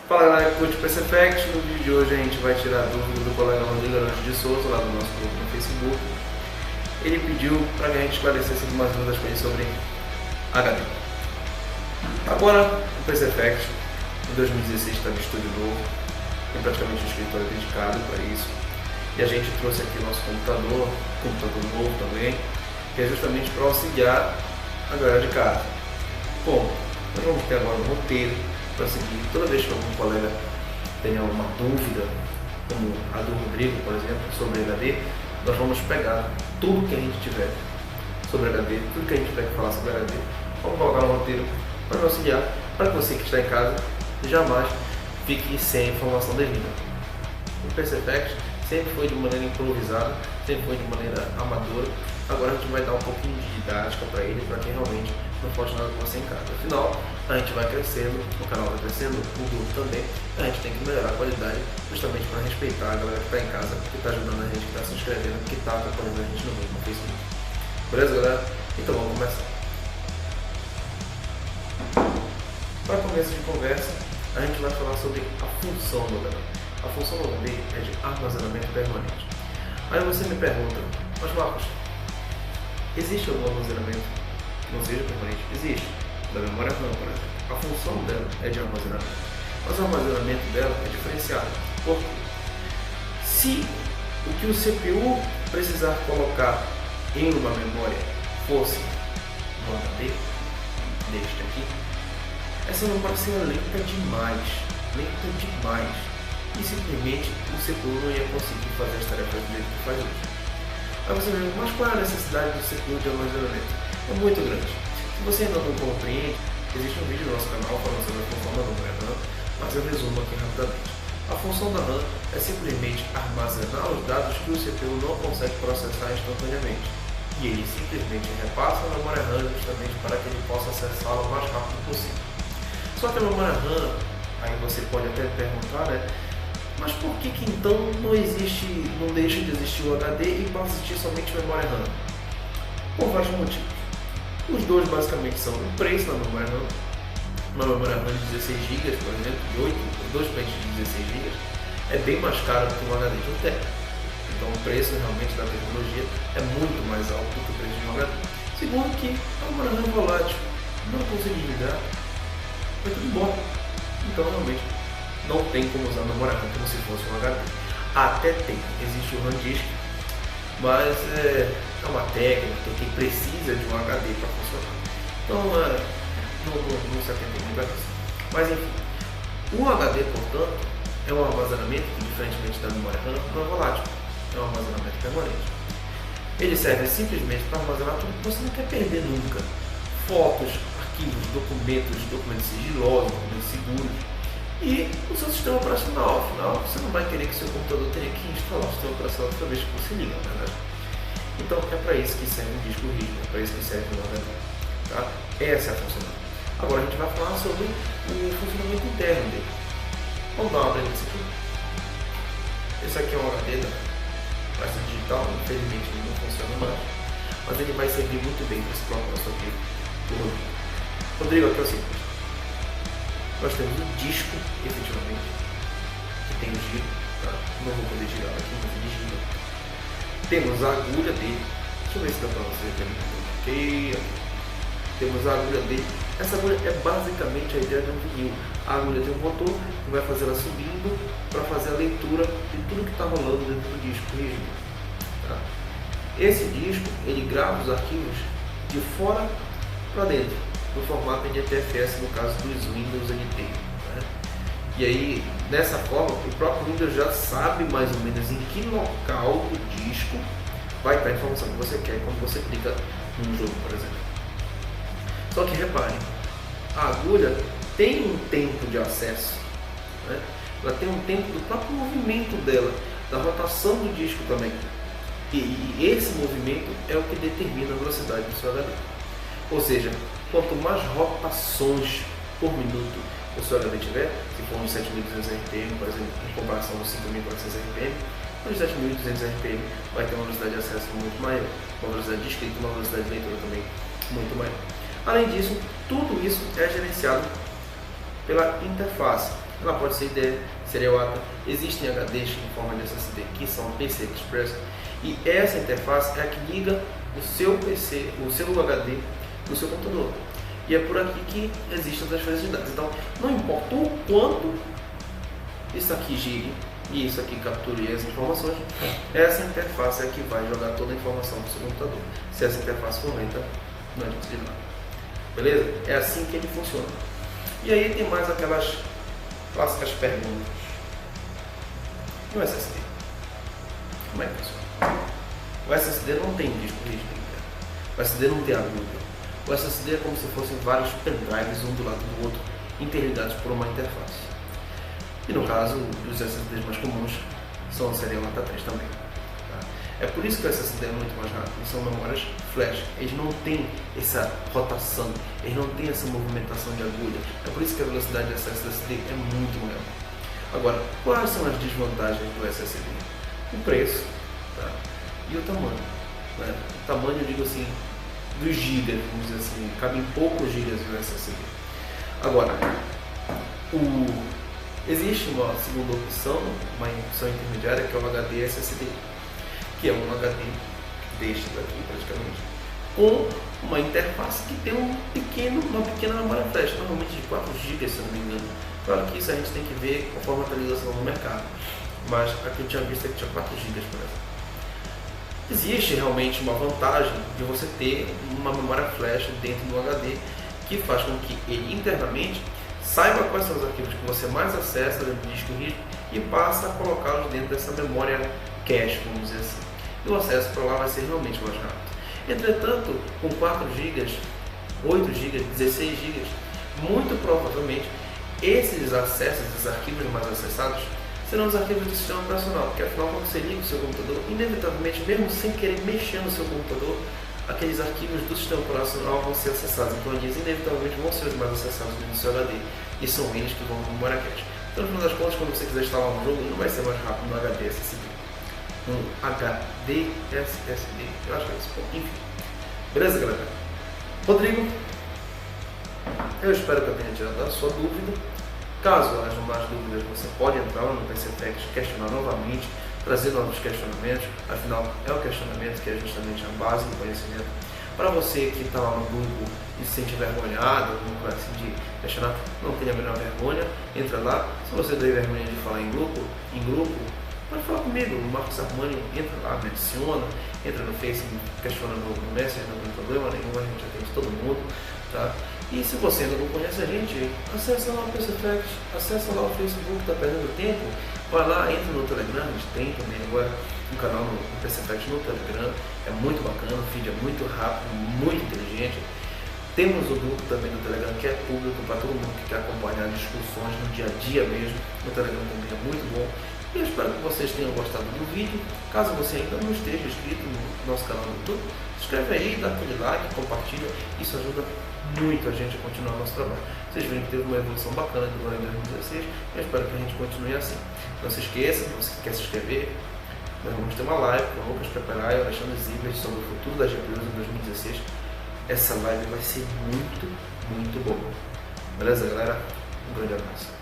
Fala galera que curte o PC Effect. No vídeo de hoje a gente vai tirar a dúvida do colega Rodrigo Arantes de Souza, lá do nosso grupo no Facebook. Ele pediu para que a gente esclarecesse algumas dúvidas com ele sobre HD. Agora o PC Effect em 2016 está de estúdio novo, tem praticamente um escritório dedicado para isso. E a gente trouxe aqui o nosso computador novo também, que é justamente para auxiliar a galera de casa. Bom, nós vamos ter agora um roteiro para seguir. Toda vez que algum colega tenha uma dúvida, como a do Rodrigo, por exemplo, sobre HD, nós vamos pegar tudo que a gente tiver sobre HD, tudo que a gente tiver que falar sobre HD, vamos colocar no roteiro para auxiliar, para que você que está em casa jamais fique sem informação devida. O PC Effect sempre foi de maneira improvisada, sempre foi de maneira amadora. Agora a gente vai dar um pouquinho de didática para ele, para que realmente não falte nada com você em casa. Afinal, a gente vai crescendo, o canal vai crescendo, o grupo também. A gente tem que melhorar a qualidade justamente para respeitar a galera que está em casa, que está ajudando a gente, que está se inscrevendo, que está acompanhando a gente no grupo no Facebook. Beleza, galera? Então vamos começar. Para começo de conversa, a gente vai falar sobre a função do HD. A função do HD é de armazenamento permanente. Aí você me pergunta, mas Marcos, existe algum armazenamento que não seja permanente? Existe. Da memória RAM, por exemplo. A função dela é de armazenamento. Mas o armazenamento dela é diferenciado. Porque se o que o CPU precisar colocar em uma memória fosse no HD, deste aqui, essa memória seria lenta demais. E simplesmente o CPU não ia conseguir fazer as tarefas do jeito que faz hoje. Aí você vê, mas qual é a necessidade do CPU de armazenamento? É muito grande. Se você ainda não compreende, existe um vídeo no nosso canal falando sobre a função da memória RAM, mas eu resumo aqui rapidamente. A função da RAM é simplesmente armazenar os dados que o CPU não consegue processar instantaneamente. E ele simplesmente repassa a memória RAM justamente para que ele possa acessá-la o mais rápido possível. Só que a memória RAM, aí você pode até perguntar, né? Mas por que então não deixa de existir o HD e passa a existir somente memória RAM? Por vários motivos. Os dois basicamente são o preço da memória RAM. Uma memória RAM de 16 GB, por exemplo, de 2 pentes de 16 GB, é bem mais caro do que um HD de 1 TB. Então o preço realmente da tecnologia é muito mais alto do que o preço de um HD. Segundo que a memória RAM é volátil, não consigo desligar, vai tudo embora. Então realmente não tem como usar a memória RAM como se fosse um HD. Até tem, existe o RAM disk, mas é uma técnica que precisa de um HD para funcionar. Então não se atende muito a isso. Mas enfim, o HD, portanto, é um armazenamento que, diferentemente da memória RAM, não é volátil, é um armazenamento permanente. Ele serve simplesmente para armazenar tudo que você não quer perder nunca: fotos, arquivos, documentos sigilosos, documentos seguros, e o seu sistema operacional. Afinal, você não vai querer que seu computador tenha que instalar o sistema operacional toda vez que você liga, não é verdade? Então é para isso que serve o disco rígido, é para isso que serve o HD. Tá? Essa é a função. Agora a gente vai falar sobre o funcionamento interno dele. Vamos dar uma olhada nisso aqui. Esse aqui é um HD da pasta digital, infelizmente ele não funciona mais, mas ele vai servir muito bem para esse propósito aqui do Rodrigo. Rodrigo, aqui é o seguinte: nós temos o disco, efetivamente, que tem o giro, tá? Não vou poder girar aqui, mas ele gira. Temos a agulha dele, deixa eu ver se dá para você ver aqui. Temos a agulha dele. Essa agulha é basicamente a ideia de um vinil. A agulha tem um motor que vai fazer ela subindo para fazer a leitura de tudo que está rolando dentro do disco rígido. Tá? Esse disco, ele grava os arquivos de fora para dentro, no formato NTFS, no caso dos Windows NT. Né? E aí, dessa forma, o próprio Windows já sabe mais ou menos em que local do disco vai estar a informação que você quer quando você clica num jogo, por exemplo. Só que repare, a agulha tem um tempo de acesso, né? Ela tem um tempo do próprio movimento dela, da rotação do disco também. E esse movimento é o que determina a velocidade do seu HD. Ou seja, quanto mais rotações por minuto o seu HD tiver, se for uns 7.200 RPM, por exemplo, em comparação aos 5.400 RPM, os 7.200 RPM vai ter uma velocidade de acesso muito maior, uma velocidade de escrita, uma velocidade de leitura também muito maior. Além disso, tudo isso é gerenciado pela interface. ela pode ser ID, serial ATA, existem HDs em forma de SSD que são PCI Express, e essa interface é a que liga o seu PC, o seu HD no seu computador. E é por aqui que existem as transferências de dados. Então, não importa o quanto isso aqui gire e isso aqui capture as informações, essa interface é a que vai jogar toda a informação do seu computador. Se essa interface for lenta, não adianta de nada. Beleza? É assim que ele funciona. E aí tem mais aquelas clássicas perguntas. E o SSD? Como é que funciona? O SSD não tem disco rígido interno. O SSD não tem agulha. O SSD é como se fossem vários pendrives um do lado do outro, interligados por uma interface. E no caso, os SSDs mais comuns são a série ATA 3 também. Tá? É por isso que o SSD é muito mais rápido. São memórias flash. Eles não têm essa rotação, eles não têm essa movimentação de agulha. É por isso que a velocidade de acesso do SSD é muito maior. Agora, quais são as desvantagens do SSD? O preço, tá? E o tamanho. Né? O tamanho, eu digo assim, dos gigas, vamos dizer assim, cabem poucos gigas no SSD. Agora, existe uma segunda opção, uma opção intermediária, que é o HD SSD, que é um HD deste daqui praticamente, com uma interface que tem uma pequena memória flash, normalmente de 4 GB, se eu não me engano. Claro que isso a gente tem que ver conforme a atualização no mercado, mas aqui eu tinha visto que tinha 4 GB, por exemplo. Existe realmente uma vantagem de você ter uma memória flash dentro do HD, que faz com que ele internamente saiba quais são os arquivos que você mais acessa dentro do disco rígido e passa a colocá-los dentro dessa memória cache, vamos dizer assim. E o acesso para lá vai ser realmente mais rápido. Entretanto, com 4 GB, 8 GB, 16 GB, muito provavelmente esses acessos, esses arquivos mais acessados, serão os arquivos do sistema operacional, porque afinal, quando você liga o seu computador, inevitavelmente, mesmo sem querer mexer no seu computador, aqueles arquivos do sistema operacional vão ser acessados. Então, eles inevitavelmente vão ser os mais acessados no seu HD, e são eles que vão para o memória cache. Então, no final das contas, quando você quiser instalar um jogo, não vai ser mais rápido no HD SSD. No HD SSD, eu acho que é isso. Enfim. Beleza, galera? Rodrigo, eu espero que eu tenha tirado a sua dúvida. Caso haja mais dúvidas, você pode entrar lá no PCFX, questionar novamente, trazer novos questionamentos. Afinal, é o questionamento que é justamente a base do conhecimento. Para você que está lá no grupo e se sente envergonhado, alguma coisa assim de questionar, não tenha a menor vergonha, entra lá. Se você tem vergonha de falar em grupo, pode falar comigo, o Marcos Armani, entra lá, me adiciona, entra no Facebook, questiona no Messenger, não tem problema nenhum, a gente atende todo mundo, tá? E se você ainda não conhece a gente, acessa lá o PCFX, acessa lá o Facebook, tá perdendo tempo, vai lá, entra no Telegram, a gente tem também agora um canal no PCFX no Telegram, é muito bacana, o feed é muito rápido, muito inteligente. Temos o grupo também no Telegram que é público para todo mundo que quer acompanhar discussões no dia a dia mesmo, o Telegram também é muito bom. E eu espero que vocês tenham gostado do vídeo. Caso você ainda não esteja inscrito no nosso canal no YouTube, se inscreve aí, dá aquele like, compartilha, isso ajuda muito a gente a continuar o nosso trabalho. Vocês viram que teve uma evolução bacana do ano de 2016, eu espero que a gente continue assim. Não se esqueça, você que quer se inscrever, nós vamos ter uma live com o Lucas Preparar e o Alexandre Zibert sobre o futuro das GPUs em 2016. Essa live vai ser muito boa. Beleza, galera? Um grande abraço.